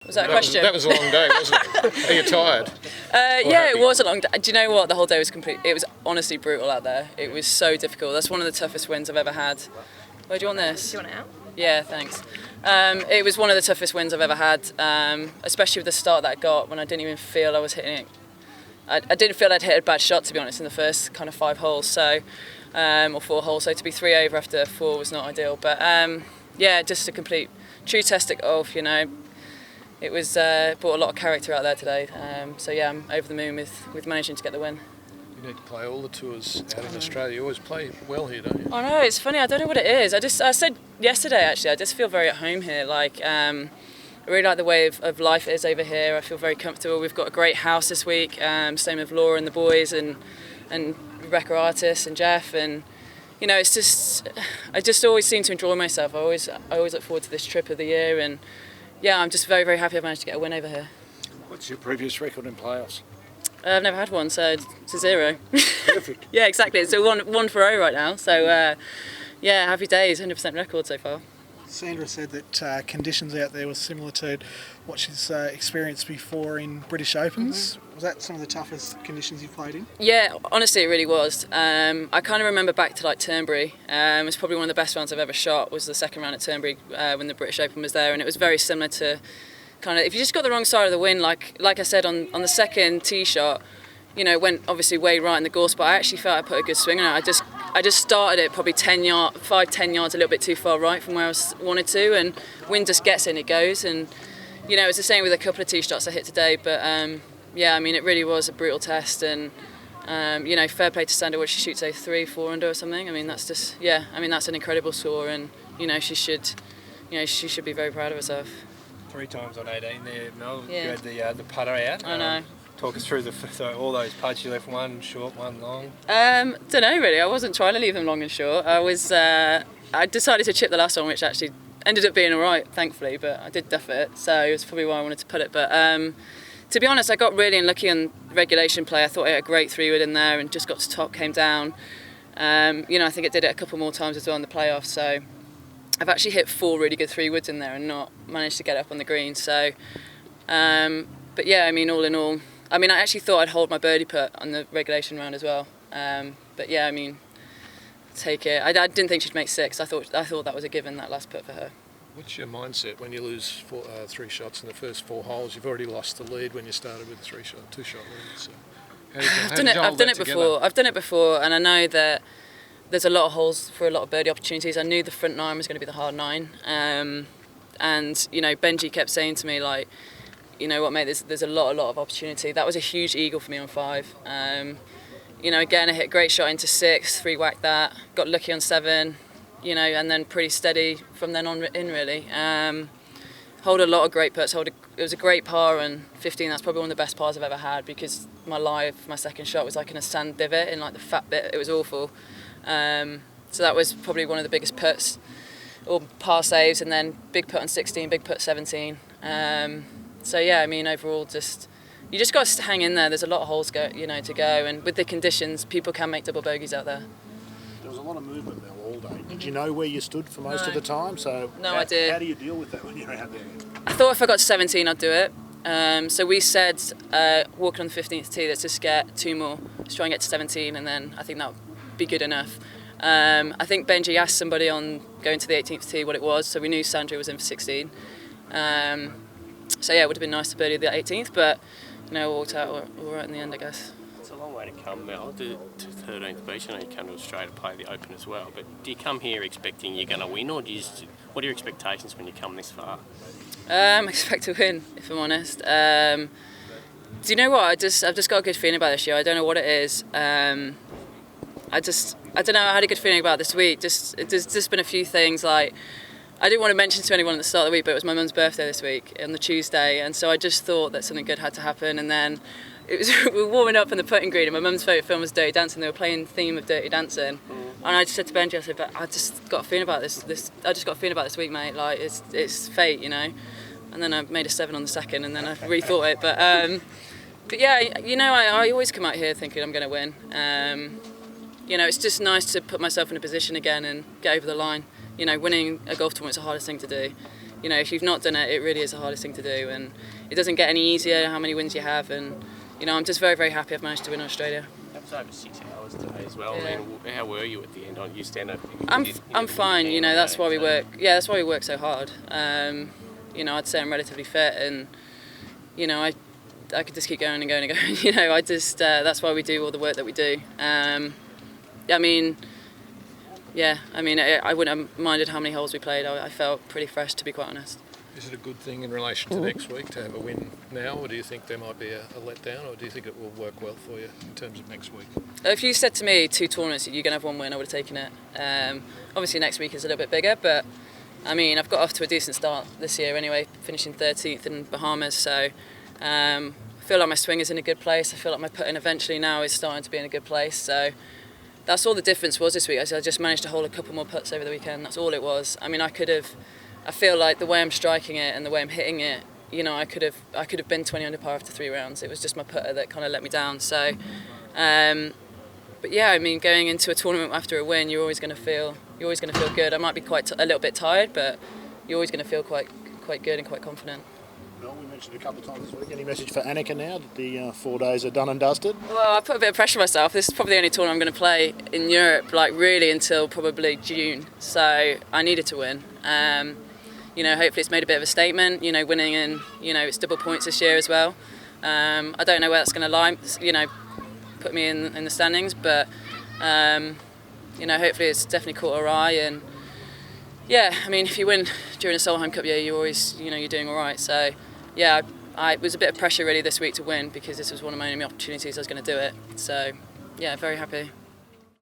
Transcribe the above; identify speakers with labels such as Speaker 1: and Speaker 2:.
Speaker 1: Was that a question?
Speaker 2: That was a long day, wasn't it? Are you tired?
Speaker 1: Yeah, it was a long day. Do you know what? The whole day was complete. It was honestly brutal out there. It was so difficult. That's one of the toughest wins I've ever had. Where do you want this?
Speaker 3: Do you want it out?
Speaker 1: Yeah, thanks. It was one of the toughest wins I've ever had, especially with the start that I got when I didn't even feel I was hitting it. I didn't feel I'd hit a bad shot, to be honest, in the first kind of 5 holes, so or 4 holes. So to be 3 over after 4 was not ideal. But yeah, just a complete true test of, you know, it was brought a lot of character out there today. So yeah, I'm over the moon with managing to get the win.
Speaker 2: You need to play all the tours out in Australia. You always play well here, don't you?
Speaker 1: I know, it's funny. I don't know what it is. I said yesterday, actually, I just feel very at home here. Like, I really like the way of life it is over here. I feel very comfortable. We've got a great house this week. Same with Laura and the boys, and Rebecca Artis and Jeff, and you know, it's just I just always seem to enjoy myself. I always look forward to this trip of the year, and yeah, I'm just very, very happy I've managed to get a win over here.
Speaker 4: What's your previous record in playoffs?
Speaker 1: I've never had one, so it's a 0.
Speaker 4: Perfect.
Speaker 1: Yeah, exactly. It's a one for 0 right now. So yeah, happy days. 100% record so far.
Speaker 5: Sandra said that conditions out there were similar to what she's experienced before in British Opens. Mm-hmm. Was that some of the toughest conditions you've played in?
Speaker 1: Yeah, honestly, it really was. I kind of remember back to like Turnberry. It was probably one of the best rounds I've ever shot. Was the second round at Turnberry when the British Open was there, and it was very similar to kind of if you just got the wrong side of the wind. Like I said on the second tee shot, you know, went obviously way right in the gore spot. I actually felt I put a good swing on it. I just started it probably 10 yards a little bit too far right from where I wanted to, and wind just gets in, it goes. And you know, it's the same with a couple of tee shots I hit today. But yeah, I mean, it really was a brutal test, and you know, fair play to Sandra. What she shoots, say 3-4 under or something. I mean, that's just I mean, that's an incredible score, and you know, she should be very proud of herself.
Speaker 6: 3 times on 18 there, Mel.
Speaker 1: Yeah.
Speaker 6: You had the putter out.
Speaker 1: I know.
Speaker 6: Talk us through all those putts. You left one short, one long.
Speaker 1: Don't know really. I wasn't trying to leave them long and short. I decided to chip the last one, which actually ended up being all right, thankfully. But I did duff it, so it was probably why I wanted to put it. But to be honest, I got really unlucky on regulation play. I thought I had a great 3-wood in there and just got to top, came down. You know, I think it did it a couple more times as well in the playoffs. So I've actually hit 4 really good 3-woods in there and not managed to get up on the green. So, but yeah, I mean, all in all. I mean, I actually thought I'd hold my birdie putt on the regulation round as well. But yeah, I mean, take it. I didn't think she'd make 6. I thought that was a given, that last putt for her.
Speaker 2: What's your mindset when you lose 3 shots in the first 4 holes? You've already lost the lead when you started with a 2-shot lead. So
Speaker 1: I've done it before, and I know that there's a lot of holes for a lot of birdie opportunities. I knew the front 9 was going to be the hard 9, and you know, Benji kept saying to me, like, you know what, mate, there's a lot of opportunity. That was a huge eagle for me on 5. You know, again, I hit a great shot into 6, 3-whacked that, got lucky on 7, you know, and then pretty steady from then on in, really. Hold a lot of great putts. It was a great par on 15. That's probably one of the best pars I've ever had, because my second shot was like in a sand divot in like the fat bit. It was awful. So that was probably one of the biggest putts, or par saves, and then big putt on 16, big putt 17. So yeah, I mean, overall, you just got to hang in there. There's a lot of holes to go, and with the conditions, people can make double bogeys out there.
Speaker 4: There was a lot of movement there all day. Did you know where you stood for most of the time? So
Speaker 1: no, I did.
Speaker 4: How do you deal with that when you're out there?
Speaker 1: I thought if I got to 17, I'd do it. So we said walking on the 15th tee, let's just get 2 more. Let's try and get to 17, and then I think that would be good enough. I think Benji asked somebody on going to the 18th tee what it was, so we knew Sandra was in for 16. So yeah, it would have been nice to birdie the 18th, but you know, worked out all right in the end, I guess.
Speaker 7: It's a long way to come, Mel, to 13th beach. I know you come to Australia to play the Open as well, but do you come here expecting you're going to win, or what are your expectations when you come this far?
Speaker 1: I expect to win, if I'm honest. Do you know what? I've just got a good feeling about this year. I don't know what it is. I don't know. I had a good feeling about this week. There's just been a few things like. I didn't want to mention to anyone at the start of the week, but it was my mum's birthday this week on the Tuesday, and so I just thought that something good had to happen. And then we were warming up in the putting green, and my mum's favourite film was Dirty Dancing. They were playing the theme of Dirty Dancing, and I just said to Benji, I said, "But I just got a feeling about this. I just got a feeling about this week, mate. Like it's fate, you know." And then I made a 7 on the second, and then I rethought it. But yeah, you know, I always come out here thinking I'm going to win. You know, it's just nice to put myself in a position again and get over the line. You know, winning a golf tournament's the hardest thing to do. you know, if you've not done it, it really is the hardest thing to do, and it doesn't get any easier how many wins you have. And you know, I'm just very, very happy I've managed to win Australia.
Speaker 7: That was over 6 hours today as well.
Speaker 1: Yeah.
Speaker 7: I mean, how were you at the end? You stand up.
Speaker 1: I'm fine. You know, that's why we work. Yeah, that's why we work so hard. You know, I'd say I'm relatively fit, and you know, I could just keep going and going and going. You know, I just that's why we do all the work that we do. I mean, I wouldn't have minded how many holes we played. I felt pretty fresh, to be quite honest.
Speaker 2: Is it a good thing in relation to next week to have a win now, or do you think there might be a letdown, or do you think it will work well for you in terms of next week?
Speaker 1: If you said to me 2 tournaments, you're going to have 1 win, I would have taken it. Obviously next week is a little bit bigger, but I mean, I've got off to a decent start this year anyway, finishing 13th in Bahamas, so I feel like my swing is in a good place. I feel like my putting eventually now is starting to be in a good place, so that's all the difference was this week. I just managed to hold a couple more putts over the weekend, that's all it was. I mean, I feel like the way I'm striking it and the way I'm hitting it, you know, I could have been 20 under par after 3 rounds. It was just my putter that kind of let me down. So, but yeah, I mean, going into a tournament after a win, you're always going to feel good. I might be a little bit tired, but you're always going to feel quite good and quite confident.
Speaker 4: Well, we mentioned a couple of times this week. Any message for Annika now that the 4 days are done and dusted?
Speaker 1: Well, I put a bit of pressure on myself. This is probably the only tournament I'm going to play in Europe, like really until probably June. So I needed to win. You know, hopefully it's made a bit of a statement, you know, winning, and, you know, it's double points this year as well. I don't know where that's going to lie, you know, put me in the standings, but, you know, hopefully it's definitely caught our eye. And, yeah, I mean, if you win during a Solheim Cup year, you always, you know, you're doing all right. So, yeah, it was a bit of pressure really this week to win, because this was one of my only opportunities I was going to do it. So, yeah, very happy.